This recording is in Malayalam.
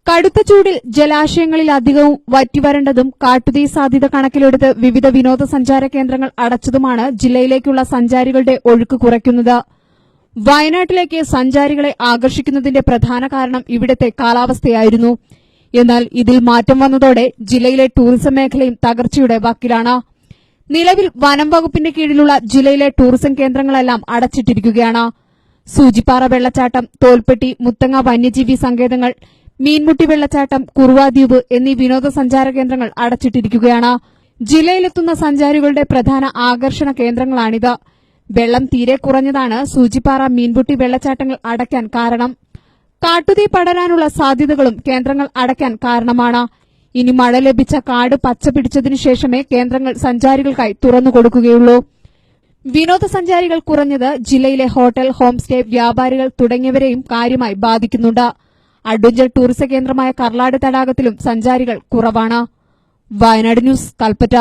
കടുത്ത ചൂടിൽ ജലാശയങ്ങളിലധികവും വറ്റിവരണ്ടതും കാട്ടുതീ സാധ്യത കണക്കിലെടുത്ത് വിവിധ വിനോദസഞ്ചാര കേന്ദ്രങ്ങൾ അടച്ചതുമാണ് ജില്ലയിലേക്കുള്ള സഞ്ചാരികളുടെ ഒഴുക്ക് കുറയ്ക്കുന്നത്. വയനാട്ടിലേക്ക് സഞ്ചാരികളെ ആകർഷിക്കുന്നതിന്റെ പ്രധാന കാരണം ഇവിടത്തെ കാലാവസ്ഥയായിരുന്നു. എന്നാൽ ഇതിൽ മാറ്റം വന്നതോടെ ജില്ലയിലെ ടൂറിസം മേഖലയും തകർച്ചയുടെ വക്കിലാണ്. നിലവിൽ വനം വകുപ്പിന്റെ കീഴിലുള്ള ജില്ലയിലെ ടൂറിസം കേന്ദ്രങ്ങളെല്ലാം അടച്ചിട്ടിരിക്കുകയാണ്. സൂചിപ്പാറ വെള്ളച്ചാട്ടം, തോൽപ്പെട്ടി, മുത്തങ്ങ വന്യജീവി സങ്കേതങ്ങൾ, മീൻമുട്ടി വെള്ളച്ചാട്ടം, കുറുവാദ്വീപ് എന്നീ വിനോദസഞ്ചാര കേന്ദ്രങ്ങൾ അടച്ചിട്ടിരിക്കുകയാണ്. ജില്ലയിലെത്തുന്ന സഞ്ചാരികളുടെ പ്രധാന ആകർഷണ കേന്ദ്രങ്ങളാണിത്. വെള്ളം തീരെ കുറഞ്ഞതാണ് സൂചിപ്പാറ, മീൻമുട്ടി വെള്ളച്ചാട്ടങ്ങൾ അടയ്ക്കാൻ കാരണം. കാട്ടുതീ പടരാനുള്ള സാധ്യതകളും കേന്ദ്രങ്ങൾ അടയ്ക്കാൻ കാരണമാണ്. ഇനി മഴ ലഭിച്ച കാട് പച്ചപിടിച്ചതിനു ശേഷമേ കേന്ദ്രങ്ങൾ സഞ്ചാരികൾക്കായി തുറന്നുകൊടുക്കുകയുള്ളൂ. വിനോദസഞ്ചാരികൾ കുറഞ്ഞത് ജില്ലയിലെ ഹോട്ടൽ, ഹോം സ്റ്റേ, വ്യാപാരികൾ തുടങ്ങിയവരെയും കാര്യമായി ബാധിക്കുന്നുണ്ട്. അഡ്വഞ്ചർ ടൂറിസം കേന്ദ്രമായ കർലാട് തടാകത്തിലും സഞ്ചാരികൾ കുറവാണ്. വയനാട് ന്യൂസ്, കൽപ്പറ്റ.